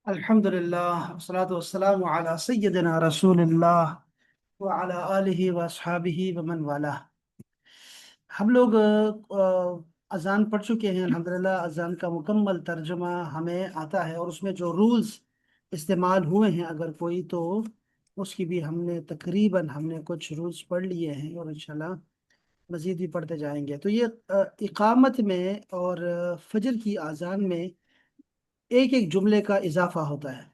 अल्हम्दुलिल्लाह वस्सलातु वस्सलामु अला सय्यिदिना रसूलिल्लाह व अला आलिहि व अस्हाबिहि व मन वाला। हम लोग अजान पढ़ चुके हैं अल्हम्दुलिल्लाह। अजान का मुकम्मल तर्जुमा हमें आता है और उसमें जो रूल्स इस्तेमाल हुए हैं अगर कोई, तो उसकी भी हमने कुछ रूल्स पढ़ लिए हैं और इंशाल्लाह मज़ीद भी पढ़ते जाएंगे। तो ये इकामत में और फजर की अजान में एक एक जुमले का इजाफा होता है।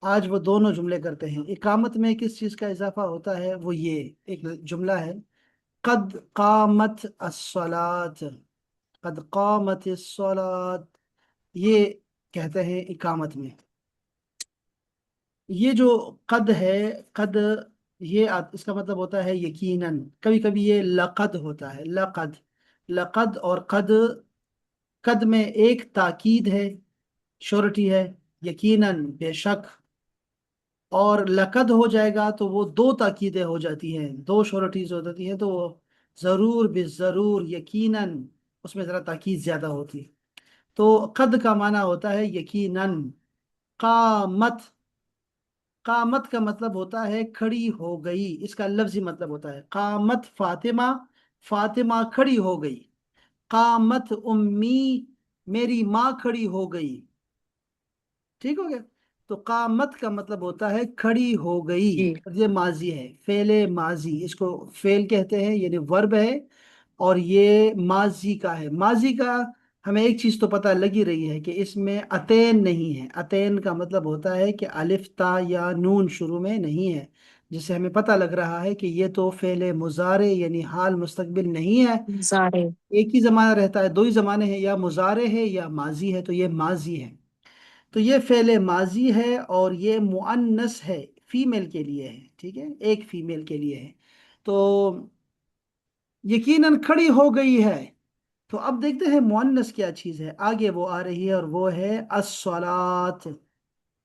आज वो दोनों जुमले करते हैं। इकामत में किस चीज़ का इजाफा होता है, वो ये एक जुमला है, कद कामत अस्सलात, कद कामत अस्सलात, ये कहते हैं इकामत में। ये जो कद है, कद, इसका मतलब होता है यकीनन। कभी कभी ये लक़द होता है, लक़द, लक़द और कद। कद में एक ताकीद है, श्योरिटी है, यकीनन बेशक। और लकद हो जाएगा तो वो दो ताकीदें हो जाती हैं, दो श्योरिटीज हो जाती हैं, तो वो जरूर बिजरूर यकीनन, उसमें जरा ताकीद ज्यादा होती है। तो कद का माना होता है यकीनन। कामत, कामत का मतलब होता है खड़ी हो गई, इसका लफ्जी मतलब होता है कामत फातिमा, फातिमा खड़ी हो गई। कामत उम्मी, मेरी माँ खड़ी हो गई। ठीक हो गया। तो कामत का मतलब होता है खड़ी हो गई। जी। और ये माजी है, फेले माजी, इसको फेल कहते हैं, यानी वर्ब है। और ये माजी का है। माजी का हमें एक चीज तो पता लगी रही है कि इसमें अतैन नहीं है। अतैन का मतलब होता है कि अलिफ ता या नून शुरू में नहीं है, जिससे हमें पता लग रहा है कि ये तो फेले मुजारे यानी हाल मुस्तकबिल नहीं है। सारे। एक ही जमाना रहता है, दो ही जमाने हैं, या मुजारे है या माजी है, तो ये माजी है। तो ये फेले माजी है और ये मुअन्नस है, फीमेल के लिए है। ठीक है, एक फीमेल के लिए है। तो यकीनन खड़ी हो गई है। तो अब देखते हैं मुअन्नस क्या चीज है। आगे वो आ रही है और वो है अस्सलात।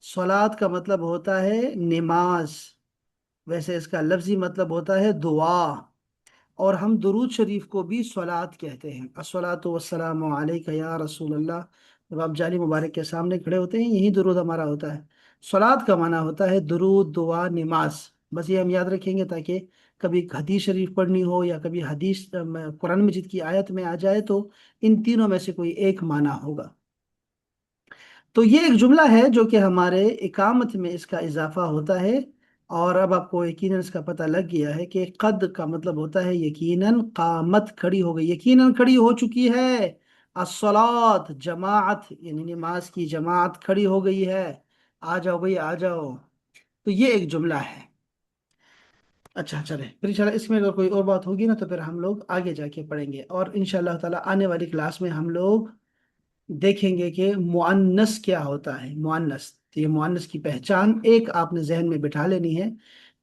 सलात का मतलब होता है नमाज, वैसे इसका लफ्जी मतलब होता है दुआ। और हम दुरूद शरीफ को भी सलात कहते हैं, अस्सलातु वस्सलामु अलैका या रसूल अल्लाह। जब आप जाली मुबारक के सामने खड़े होते हैं, यही दुरूद हमारा होता है। सलात का माना होता है दुरूद, दुआ, नमाज। बस ये हम याद रखेंगे, ताकि कभी हदीस शरीफ पढ़नी हो या कभी हदीस कुरान मजीद की आयत में आ जाए, तो इन तीनों में से कोई एक माना होगा। तो ये एक जुमला है जो कि हमारे इकामत में इसका इजाफा होता है। और अब आपको यकीनन इसका पता लग गया है कि कद का मतलब होता है यकीनन, कामत खड़ी हो गई, यकीनन खड़ी हो चुकी है। अस्सलात जमात, यानी नमाज की जमात खड़ी हो गई है। आ जाओ भाई, आ जाओ। तो ये एक जुमला है। अच्छा, चले फिर इंशाल्लाह इसमें अगर कोई और बात होगी ना, तो फिर हम लोग आगे जाके पढ़ेंगे। और इंशाल्लाह ताला आने वाली क्लास में हम लोग देखेंगे कि मुअन्नस क्या होता है। मुअन्नस, तो ये मुअन्नस की पहचान एक आपने जहन में बिठा लेनी है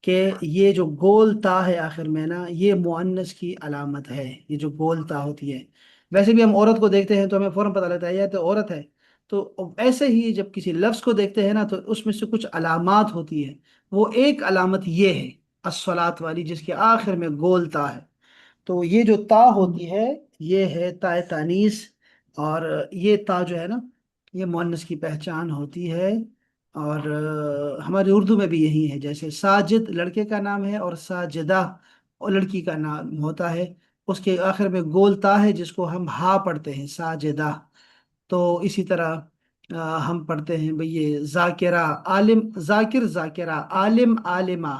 कि ये जो गोल ता है आखिर में ना, ये मुअन्नस की अलामत है। ये जो गोल ता होती है, वैसे भी हम औरत को देखते हैं तो हमें फौरन पता लगता है यह तो औरत है। तो ऐसे ही जब किसी लफ्ज को देखते हैं ना, तो उसमें से कुछ अलामात होती है। वो एक अलामत ये है अस्सलात वाली, जिसके आखिर में गोल ता है। तो ये जो ता होती है, ये है ताए तानीस। और ये ता जो है ना, ये मुअन्नस की पहचान होती है। और हमारी उर्दू में भी यही है, जैसे साजिद लड़के का नाम है और साजिदा और लड़की का नाम होता है। उसके आखिर में गोल ता है, जिसको हम हा पढ़ते हैं, साजिदा। तो इसी तरह हम पढ़ते हैं भाई ये जाकिरा, आलिम जाकिर, जाकिरा, आलिम आलिमा।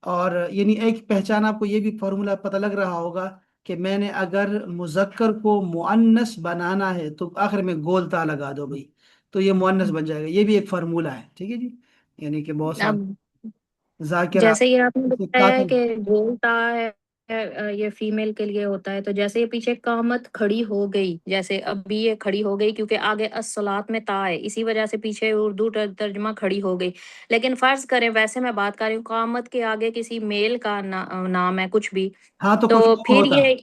और यानी एक पहचान, आपको ये भी फॉर्मूला पता लग रहा होगा कि मैंने अगर मुजक्कर को मुअन्नस बनाना है तो आखिर में गोलता लगा दो भाई, तो ये मुअन्नस बन जाएगा। ये भी एक फार्मूला है, ठीक है जी। यानी कि बहुत सारे अब जाकिरा, जैसे ये आपने जैसे बताया है कातिल। कि बोलता है, ये फीमेल के लिए होता है, तो जैसे ये पीछे कामत खड़ी हो गई, जैसे अभी ये खड़ी हो गई क्योंकि आगे अस्सलात में ता है, इसी वजह से पीछे उर्दू तर्जमा खड़ी हो गई। लेकिन फर्ज करें, वैसे मैं बात कर रही हूँ, कामत के आगे किसी मेल का नाम है कुछ भी, हाँ, तो कुछ तो और होता।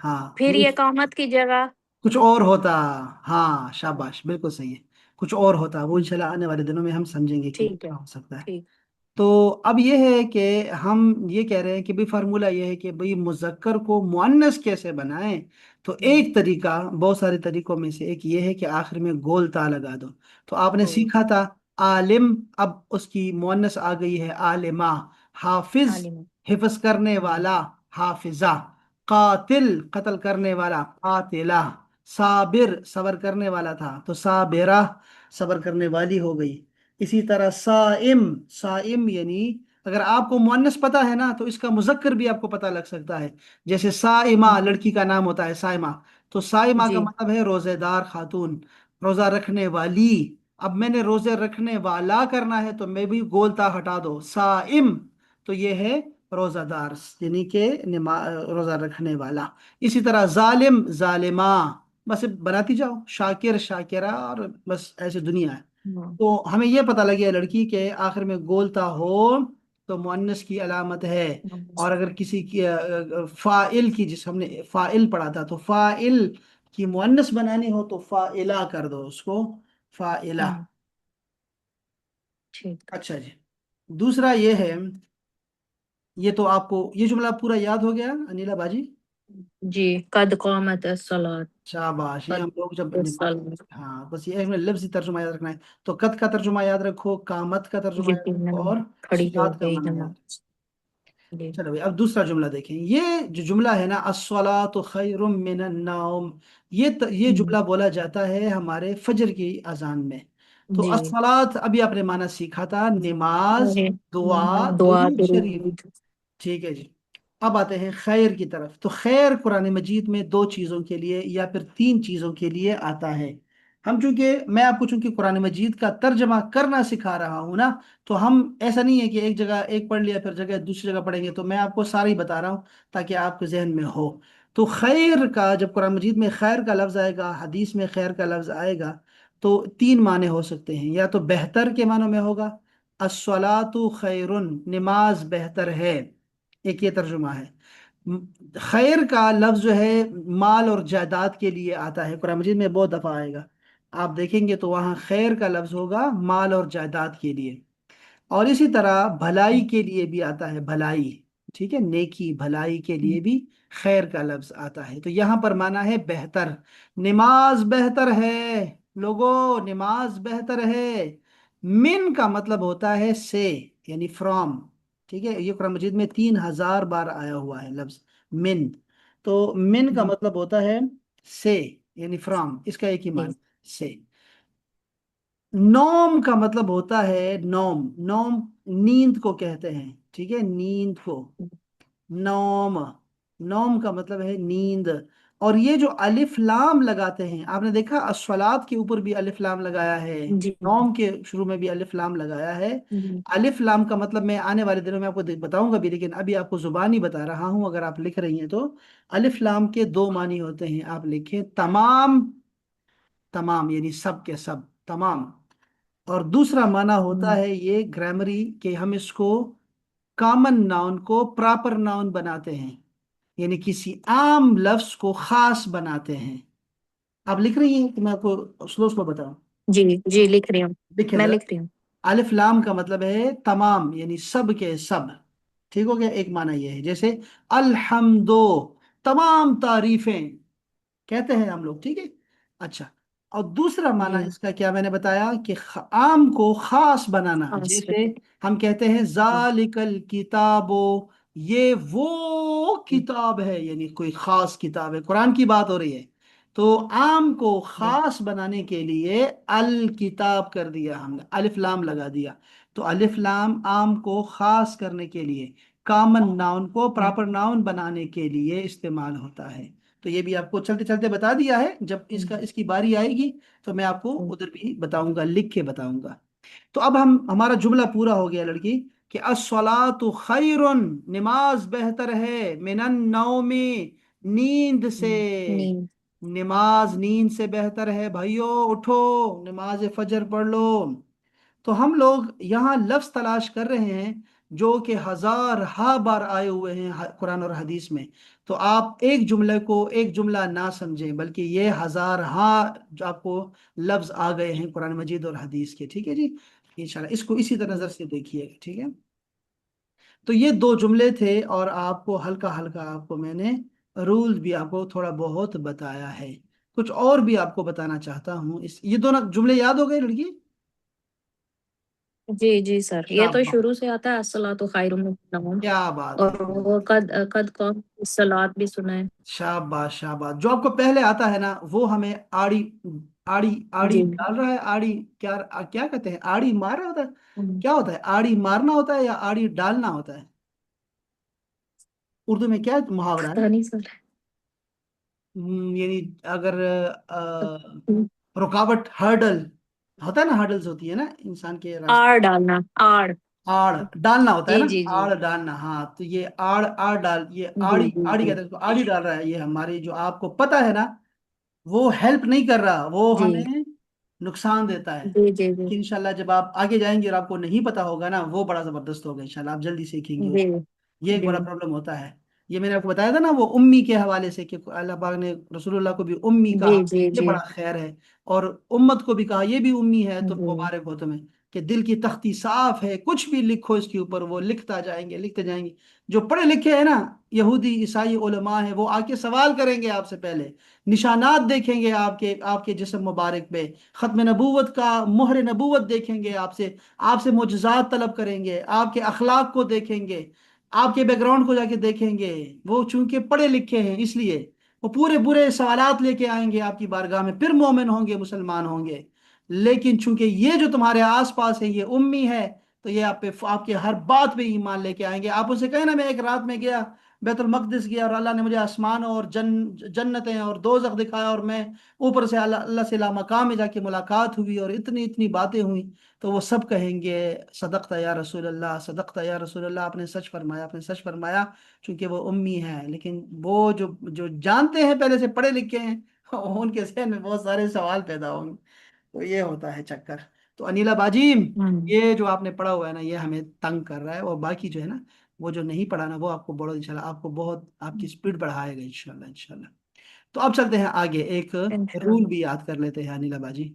हाँ, फिर ये कामत की जगह। कुछ और होता। हाँ, शाबाश, बिल्कुल सही है। कुछ और होता, वो इंशाल्लाह आने वाले दिनों में हम समझेंगे कि ठीक है। क्या हो सकता है। ठीक। तो अब ये है कि हम ये कह रहे हैं कि भाई फार्मूला ये है कि भाई मुजक्कर को मुअन्नस कैसे बनाएं, تو ایک طریقہ بہت سارے طریقوں میں سے ایک یہ ہے کہ آخر میں گول تا لگا دو. تو آپ نے او سیکھا تھا عالم، اب اس کی مؤنث آ گئی ہے عالمہ. حافظ عالم. حفظ کرنے والا، حافظہ. قاتل قتل کرنے والا، قاتلہ. صابر صبر کرنے والا تھا تو صابرہ صبر کرنے والی ہو گئی. اسی طرح صائم، صائم یعنی اگر آپ کو مؤنث پتہ ہے نا تو اس کا مذکر بھی آپ کو پتہ لگ سکتا ہے. جیسے صائمہ لڑکی کا نام ہوتا ہے صائمہ، تو صائمہ کا جی. مطلب ہے روزے دار خاتون، روزہ رکھنے والی. اب میں نے روزے رکھنے والا کرنا ہے تو میں بھی گولتا ہٹا دو صائم، تو یہ ہے روزہ دار یعنی کہ روزہ رکھنے والا. اسی طرح ظالم، ظالمہ. بس بناتی جاؤ، شاکر شاکرہ، اور بس ایسے دنیا ہے. ہاں. تو ہمیں یہ پتہ لگیا لڑکی کے آخر میں گولتا ہو تو مؤنث کی علامت ہے. اور اگر کسی کی فاعل کی، جس ہم نے فاعل پڑھا تھا، تو فاعل کی مؤنث بنانی ہو تو فاعلہ کر دو اس کو، فاعلہ. ہوں، ٹھیک. اچھا جی. دوسرا یہ ہے، یہ تو آپ کو یہ جملہ پورا یاد ہو گیا انیلا باجی؟ جی. قد قامت الصلاۃ. شاباش. یہ قد ہم لوگ جب نماز، الصلاۃ. ہاں بس یہ ہمیں لفظی ترجمہ یاد رکھنا ہے. تو قد کا ترجمہ یاد رکھو، قامت کا ترجمہ یاد رکھو، یقیناً اور کھڑی ہو صلات کا گئی معنی یاد رکھو. نماز. جی. چلو بھائی اب دوسرا جملہ دیکھیں. یہ جو جملہ ہے نا الصلاۃ خیر من النوم، یہ ہوں، جملہ بولا جاتا ہے ہمارے فجر کی اذان میں. تو جی. الصلاۃ ابھی آپ نے معنی سیکھا تھا، نماز، ارے، دعا، دعا درود شریف. درود. ٹھیک ہے جی. اب آتے ہیں خیر کی طرف. تو خیر قرآن مجید میں دو چیزوں کے لیے یا پھر تین چیزوں کے لیے آتا ہے. ہم چونکہ میں آپ کو چونکہ قرآن مجید کا ترجمہ کرنا سکھا رہا ہوں نا، تو ہم ایسا نہیں ہے کہ ایک جگہ ایک پڑھ لیا پھر جگہ دوسری جگہ پڑھیں گے. تو میں آپ کو سارے ہی بتا رہا ہوں تاکہ آپ کے ذہن میں ہو. تو خیر کا جب قرآن مجید میں خیر کا لفظ آئے گا، حدیث میں خیر کا لفظ آئے گا، تو تین معنی ہو سکتے ہیں. یا تو بہتر کے معنوں میں ہوگا، الصلاۃ خیرن، نماز بہتر ہے، ایک یہ ترجمہ ہے. خیر کا لفظ جو ہے مال اور جائیداد کے لیے آتا ہے، قرآن مجید میں بہت دفعہ آئے گا. آپ دیکھیں گے تو وہاں خیر کا لفظ ہوگا مال اور جائیداد کے لیے. اور اسی طرح بھلائی کے لیے بھی آتا ہے، بھلائی. ٹھیک ہے، نیکی بھلائی کے لیے بھی خیر کا لفظ آتا ہے. تو یہاں پر مانا ہے بہتر، نماز بہتر ہے لوگوں، نماز بہتر ہے. من کا مطلب ہوتا ہے سے، یعنی فرام. ٹھیک ہے، یہ قرآن مجید میں 3000 بار آیا ہوا ہے لفظ من. تو من کا مطلب ہوتا ہے سے، یعنی فرام، اس کا ایک ہی جی. معنی سے. نوم کا مطلب ہوتا ہے نوم، نوم نیند کو کہتے ہیں. ٹھیک ہے، نیند کو نوم، نوم کا مطلب ہے نیند. اور یہ جو الف لام لگاتے ہیں، آپ نے دیکھا الصلاۃ کے اوپر بھی الف لام لگایا ہے، جی. نوم کے شروع میں بھی الف لام لگایا ہے. جی. الف لام کا مطلب میں آنے والے دنوں میں آپ کو بتاؤں گا بھی، لیکن ابھی آپ کو زبانی بتا رہا ہوں. اگر آپ لکھ رہی ہیں تو الف لام کے دو معنی ہوتے ہیں. آپ لکھیں تمام، تمام یعنی سب کے سب، تمام. اور دوسرا معنی ہوتا ہے یہ گرامری کہ ہم اس کو کامن ناؤن کو پراپر ناؤن بناتے ہیں، یعنی کسی عام لفظ کو خاص بناتے ہیں. آپ لکھ رہی ہیں کہ میں آپ کو سلو سلو بتاؤں؟ جی. جی لکھ رہی ہوں. لکھیں میں ذرا. لکھ رہی ہوں. الف لام کا مطلب ہے تمام، یعنی سب کے سب. ٹھیک ہو گیا، ایک معنی یہ ہے. جیسے الحمدو، تمام تعریفیں کہتے ہیں ہم لوگ. ٹھیک ہے، اچھا. اور دوسرا جی. معنی اس کا کیا میں نے بتایا کہ عام کو خاص بنانا. خاص جیسے کر. ہم کہتے ہیں ذالک الکتاب، یہ وہ کتاب ہے، یعنی کوئی خاص کتاب ہے، قرآن کی بات ہو رہی ہے. تو عام کو خاص بنانے کے لیے الکتاب کر دیا ہم نے، الف لام لگا دیا. تو الف لام عام کو خاص کرنے کے لیے، کامن ناؤن کو پراپر ناؤن بنانے کے لیے استعمال ہوتا ہے. تو یہ بھی آپ کو چلتے چلتے بتا دیا ہے. جب اس کی باری آئے گی تو میں آپ کو ادھر بھی بتاؤں گا، لکھ کے بتاؤں گا. تو اب ہمارا جملہ پورا ہو گیا لڑکی کہ الصلاۃ خیر، نماز بہتر ہے، من النوم، نیند سے. نیند. نماز نیند سے بہتر ہے. بھائیو اٹھو، نماز فجر پڑھ لو. تو ہم لوگ یہاں لفظ تلاش کر رہے ہیں جو کہ ہزار ہا بار آئے ہوئے ہیں قرآن اور حدیث میں. تو آپ ایک جملے کو ایک جملہ نہ سمجھیں، بلکہ یہ ہزار ہاں جو آپ کو لفظ آ گئے ہیں قرآن مجید اور حدیث کے. ٹھیک ہے جی، انشاءاللہ اس کو اسی طرح نظر سے دیکھیے گا. ٹھیک ہے. تو یہ دو جملے تھے اور آپ کو ہلکا ہلکا آپ کو میں نے रूल्स भी आपको थोड़ा बहुत बताया है। कुछ और भी आपको बताना चाहता हूँ, इस ये दोनों जुमले याद हो गए लड़की? जी जी सर, ये तो शाबाश, शुरू से आता है, अस्सलातु खैरुम मिनन नौम। क्या बात है। और वो कद कद कौम सलात भी सुना है। शाबाश शाबाश, जो आपको पहले आता है ना वो हमें आड़ी, आड़ी आड़ी जी। डाल रहा है, आड़ी क्या, क्या कहते हैं, आड़ी मार रहा होता है, हम्म, क्या होता है, आड़ी मारना होता है या आड़ी डालना होता है? उर्दू में क्या मुहावरा है? पता नहीं सर। यानी अगर हम्म, रुकावट, हर्डल होता है ना, हर्डल्स होती है ना इंसान के रास्ते। आड़ डालना, आड़। आड़ डालना होता है जी ना, जी जी। आड़ डालना, हाँ तो ये आड़, आड़ डाल, ये जी आड़ी, जी आड़ी जी। कहते हैं इसको, आड़ी डाल रहा है, ये हमारी जो आपको पता है ना, वो हेल्प नहीं कर रहा, वो जी हमें नुकसान देता है। जी जी जी लेकिन इंशाल्लाह जब आप आगे जाएंगे और आपको नहीं पता होगा ना, वो बड़ा जबरदस्त होगा इंशाल्लाह, आप जल्दी सीखेंगे जी उसको। ये एक जी बड़ा प्रॉब्लम होता है। ये मैंने आपको बताया था ना वो उम्मी के हवाले से, कि अल्लाह पाक ने रसूलुल्लाह को भी उम्मी जी कहा, जी ये जी बड़ा खैर है। और उम्मत को भी कहा ये भी उम्मी है, तो जी मुबारक हो तुम्हें, कि दिल की तख्ती साफ है, कुछ भी लिखो इसके ऊपर वो लिखता जाएंगे, लिखते जाएंगे। जो पढ़े लिखे हैं ना, यहूदी ईसाई उलमा है, वो आके सवाल करेंगे आपसे पहले, निशानात देखेंगे आपके आपके जिस्म मुबारक पे, खत्म नबूवत का मोहर नबूवत देखेंगे आपसे, आपसे मोजज़ात तलब करेंगे, आपके अखलाक को देखेंगे, आपके बैकग्राउंड को जाके देखेंगे। वो चूंकि पढ़े लिखे हैं इसलिए वो पूरे पूरे सवालात लेके आएंगे आपकी बारगाह में, फिर मोमिन होंगे, मुसलमान होंगे। लेकिन चूंकि ये जो तुम्हारे आसपास है ये उम्मी है, तो ये आप पे, आपके हर बात पे ईमान लेके आएंगे। आप उनसे कहें ना, मैं एक रात में गया, बैतुल मकदिस गया, और अल्लाह ने मुझे आसमान और जन्नतें और दोजख दिखाया, और मैं ऊपर से अल्लाह अल्लाह से लामकाम में जाके मुलाकात हुई और इतनी इतनी बातें हुई, तो वो सब कहेंगे सदक़ता या रसूल अल्लाह, सदक़ता या रसूल अल्लाह, आपने सच फरमाया, आपने सच फरमाया। चूंकि वो उम्मी है, लेकिन वो जो जो जानते हैं, पहले से पढ़े लिखे हैं, उनके जहन में बहुत सारे सवाल पैदा होंगे। तो ये होता है चक्कर। तो अनिला बाजी, हम्म ये जो आपने पढ़ा हुआ है ना, ये हमें तंग कर रहा है, और बाकी जो है ना, वो जो नहीं पढ़ा ना, वो आपको बड़ा इंशाल्लाह, आपको बहुत आपकी स्पीड बढ़ाएगा इंशाल्लाह इंशाल्लाह। तो अब चलते हैं आगे, एक रूल इंशाल्लाह। भी याद कर लेते हैं अनिला बाजी,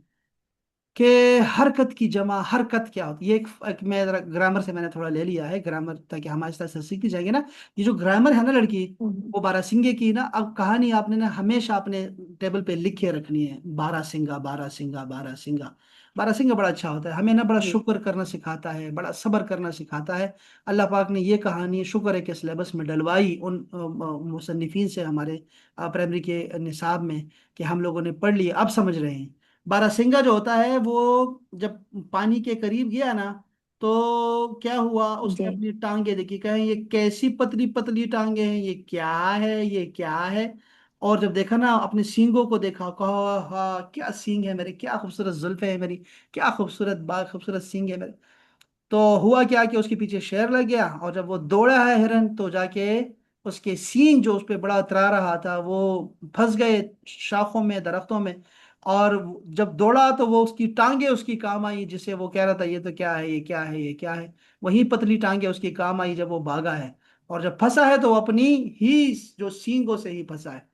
कि हरकत की जमा, हरकत क्या होती है, एक मैं ग्रामर से मैंने थोड़ा ले लिया है ग्रामर, ताकि हम आहिस्ता आहिस्ता सीखते जाएंगे ना। ये जो ग्रामर है ना लड़की, हम्म, वो बारहसिंगे की ना, अब कहानी आपने ना हमेशा अपने टेबल पे लिख के रखनी है, बारहसिंगा बारहसिंगा बारहसिंगा। बारहसिंगा बड़ा अच्छा होता है, हमें ना बड़ा जी शुक्र करना सिखाता है, बड़ा सब्र करना सिखाता है। अल्लाह पाक ने ये कहानी शुक्र है कि सिलेबस में डलवाई उन मुसन्निफीन से, हमारे प्राइमरी के निसाब में, कि हम लोगों ने पढ़ लिया, अब समझ रहे हैं। बारहसिंगा जो होता है वो जब पानी के करीब गया ना, तो क्या हुआ, उसने जी अपनी टांगे देखी, कहें ये कैसी पतली पतली टांगे हैं, ये क्या है, ये क्या है। और जब देखा ना, अपने सींगों को देखा, कहा हाँ क्या सींग है मेरे, क्या खूबसूरत जुल्फे है मेरी, क्या खूबसूरत बाल, खूबसूरत सींग है मेरे। तो हुआ क्या कि उसके पीछे शेर लग गया, और जब वो दौड़ा है हिरन, तो जाके उसके सींग जो उस पे बड़ा उतरा रहा था, वो फंस गए शाखों में, दरख्तों में। और जब दौड़ा तो वो उसकी टांगे उसकी काम आई, जिसे वो कह रहा था ये तो क्या है, ये क्या है, ये क्या है। वही पतली टांगे उसकी काम आई जब वो भागा है। और जब फंसा है तो वो अपनी ही जो सींगों से ही फंसा है।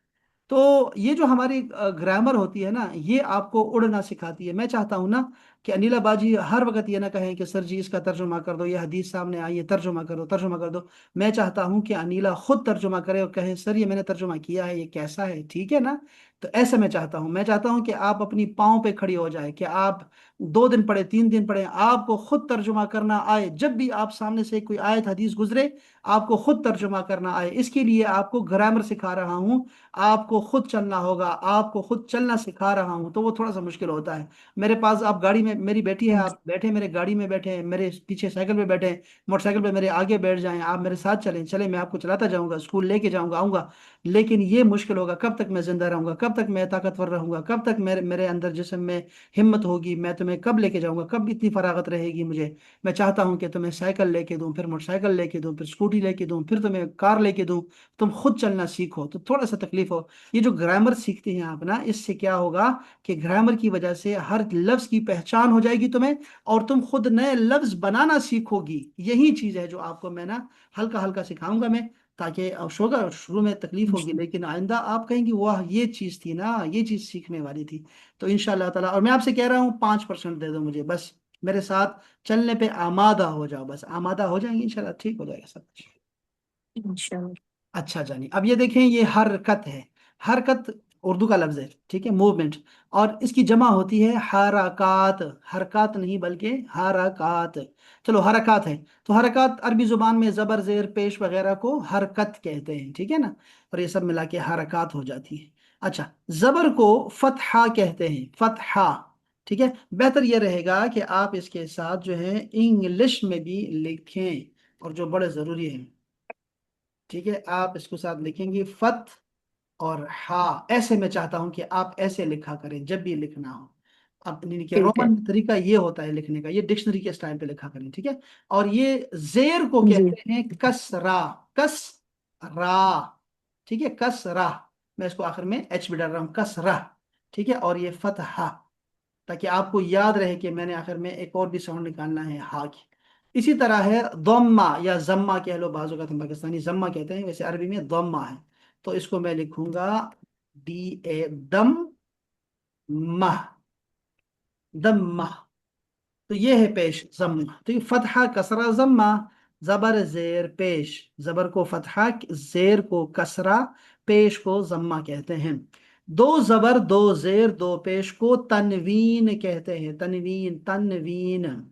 तो ये जो हमारी ग्रामर होती है ना, ये आपको उड़ना सिखाती है। मैं चाहता हूँ ना कि अनिला बाजी हर वक्त ये ना कहें कि सर जी इसका तर्जुमा कर दो, ये हदीस सामने आई है, तर्जुमा करो, तर्जुमा कर दो। मैं चाहता हूँ कि अनिला खुद तर्जुमा करे और कहे सर ये मैंने तर्जुमा किया है, ये कैसा है, ठीक है ना। तो ऐसा मैं चाहता हूँ, मैं चाहता हूँ कि आप अपनी पाँव पे खड़ी हो जाए, कि आप 2 दिन पढ़े, 3 दिन पढ़े, आपको खुद तर्जुमा करना आए, जब भी आप सामने से कोई आयत हदीस गुजरे, आपको खुद तर्जुमा करना आए। इसके लिए आपको ग्रामर सिखा रहा हूँ, आपको खुद चलना होगा, आपको खुद चलना सिखा रहा हूं, तो वो थोड़ा सा मुश्किल होता है। मेरे पास आप गाड़ी में, मेरी बेटी है, आप बैठे मेरे गाड़ी में बैठे हैं, मेरे पीछे साइकिल पे बैठे हैं, मोटरसाइकिल पे मेरे आगे बैठ जाएं, आप मेरे साथ चलें, चले मैं आपको चलाता जाऊंगा, स्कूल लेके जाऊंगा, आऊंगा। लेकिन ये मुश्किल होगा, कब तक मैं जिंदा रहूंगा, कब तक मैं ताकतवर रहूंगा, कब तक मेरे मेरे अंदर जिस्म में हिम्मत होगी, मैं तुम्हें कब लेके जाऊंगा, कब इतनी फरागत रहेगी मुझे। मैं चाहता हूं कि तुम्हें साइकिल लेके दूं, फिर मोटरसाइकिल लेके दूं, फिर स्कूटी लेके दूं, फिर तुम्हें कार लेके दूं, तुम खुद चलना सीखो। तो थोड़ा सा तकलीफ हो। ये जो ग्रामर सीखते हैं आप ना, इससे क्या होगा कि ग्रामर की वजह से हर लफ्ज की पहचान हो जाएगी तुम्हें, और तुम खुद नए लफ्ज बनाना सीखोगी। यही चीज है जो आपको मैं ना हल्का हल्का सिखाऊंगा मैं, ताकि अब होगा शुरू में तकलीफ होगी, लेकिन आइंदा आप कहेंगे वाह ये चीज थी ना, ये चीज सीखने वाली थी। तो इंशाल्लाह ताला, और मैं आपसे कह रहा हूँ 5% दे दो मुझे बस, मेरे साथ चलने पे आमादा हो जाओ, बस आमादा हो जाएंगे इंशाल्लाह, ठीक हो जाएगा सब कुछ। इंशाल्लाह। अच्छा जानी, अब ये देखें, ये हरकत है। हरकत उर्दू का लफ्ज है, ठीक है, मूवमेंट। और इसकी जमा होती है हरकात। हरकात नहीं बल्कि हरकात। चलो हरकात है। तो हरकात अरबी जुबान में जबर जेर पेश वगैरह को हरकत कहते हैं, ठीक है ना। और ये सब मिला के हरकात हो जाती है। अच्छा, जबर को फतहा कहते हैं, फतहा। ठीक है, बेहतर ये रहेगा कि आप इसके साथ जो है इंग्लिश में भी लिखें, और जो बड़े जरूरी है। ठीक है, आप इसको साथ लिखेंगे फत और हा। ऐसे मैं चाहता हूं कि आप ऐसे लिखा करें जब भी लिखना हो। अब यानी कि ठीक है। रोमन तरीका ये होता है लिखने का, ये डिक्शनरी के स्टाइल पे लिखा करें, ठीक है। और ये जेर को जी। कहते हैं कसरा। कसरा, ठीक है, कसरा। मैं इसको आखिर में एच भी डाल रहा हूं, कसरा। ठीक है, और ये फतहा, ताकि आपको याद रहे कि मैंने आखिर में एक और भी साउंड निकालना है हा की। इसी तरह है दम्मा या जम्मा कह लो, बाजू का हम पाकिस्तानी जम्मा कहते हैं, वैसे अरबी में दम्मा है। तो इसको मैं लिखूंगा डी ए दम मह, दम्मा। तो ये है पेश जम्मा। तो ये फतहा कसरा जम्मा, जबर जेर पेश। जबर को फतहा, जेर को कसरा, पेश को जम्मा कहते हैं। दो जबर दो जेर दो पेश को तनवीन कहते हैं, तनवीन, तनवीन।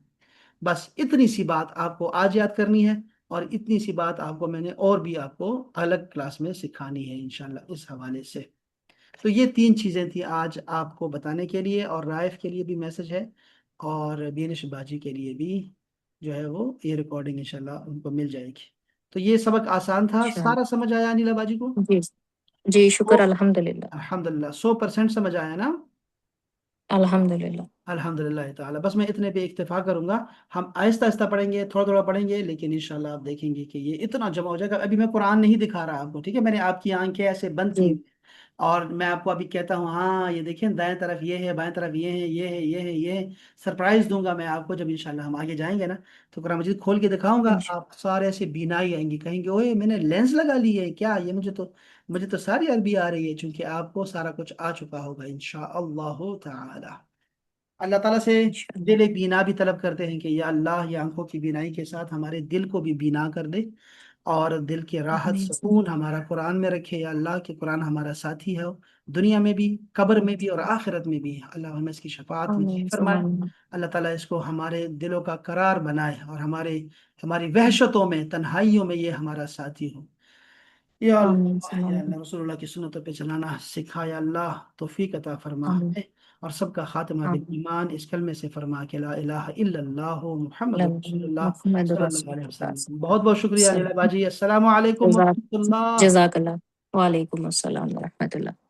बस इतनी सी बात आपको आज याद करनी है, और इतनी सी बात आपको मैंने और भी आपको अलग क्लास में सिखानी है इंशाल्लाह इस हवाले से। तो ये तीन चीज़ें थी आज आपको बताने के लिए, और राइफ के लिए भी मैसेज है, और बीनिश बाजी के लिए भी जो है वो ये रिकॉर्डिंग इंशाल्लाह उनको मिल जाएगी। तो ये सबक आसान था, अच्छा। सारा समझ आया अनिला बाजी को? जी। जी तो शुक्र अल्हम्दुलिल्लाह। अल्हम्दुलिल्लाह 100% समझ आया ना? अल्हम्दुलिल्लाह। अल्हम्दुलिल्लाह ताला, बस मैं इतने पे इक्तफा करूंगा। हम आहिस्ता आहिस्ता पढ़ेंगे, थोड़ा थोड़ा पढ़ेंगे, लेकिन इंशाल्लाह आप देखेंगे कि ये इतना जमा हो जाएगा। अभी मैं कुरान नहीं दिखा रहा आपको, ठीक है, मैंने आपकी आंखें ऐसे बंद की। जी। और मैं आपको अभी कहता हूँ हाँ ये देखें, दाएं तरफ ये है, बाएं तरफ ये है, ये है, ये है, ये है। सरप्राइज दूंगा मैं आपको जब इंशाल्लाह हम आगे जाएंगे ना। तो कुरान मजीद खोल के दिखाऊंगा, इंशा- आप सारे ऐसे बीनाई आएंगे, कहेंगे ओए मैंने लेंस लगा ली है क्या, ये मुझे तो सारी अरबी आ रही है, क्योंकि आपको सारा कुछ आ चुका होगा इंशा अल्लाह ताला। अल्लाह ताला से इंशाअल्लाह। दिल बीना भी तलब करते हैं कि या अल्लाह, ये आंखों की बीनाई के साथ हमारे दिल को भी बीना कर दे, और दिल की राहत आमीन। सुकून हमारा कुरान में रखे। या अल्लाह के कुरान हमारा साथी है, दुनिया में भी, कब्र में भी, और आखिरत में भी। अल्लाह हमें इसकी शफात नसीब आमीन फरमाए। आमीन। अल्लाह ताला इसको हमारे दिलों का करार बनाए, और हमारी वहशतों में, तन्हाइयों में ये हमारा साथी हो। आमीन या आमीन। अल्लाह रसूलुल्लाह की सुन्नतों पे चलाना सिखा, या अल्लाह तौफीक अता फरमा आमीन हमें। और सबका खात्मा बिल आमीन। ईमान इस कलमे से फरमा के ला इलाहा इल्लल्लाह मुहम्मद रसूलुल्लाह मुहम्मद सल्लल्लाहु अलैहि वसल्लम। बहुत बहुत शुक्रिया रसूलुल्लाह। अनिला बाजी, अस्सलामु अलैकुम व जज़ाक रहमतुल्लाह। जज़ाकल्लाह। वालेकुम अस्सलाम व रहमतुल्लाह।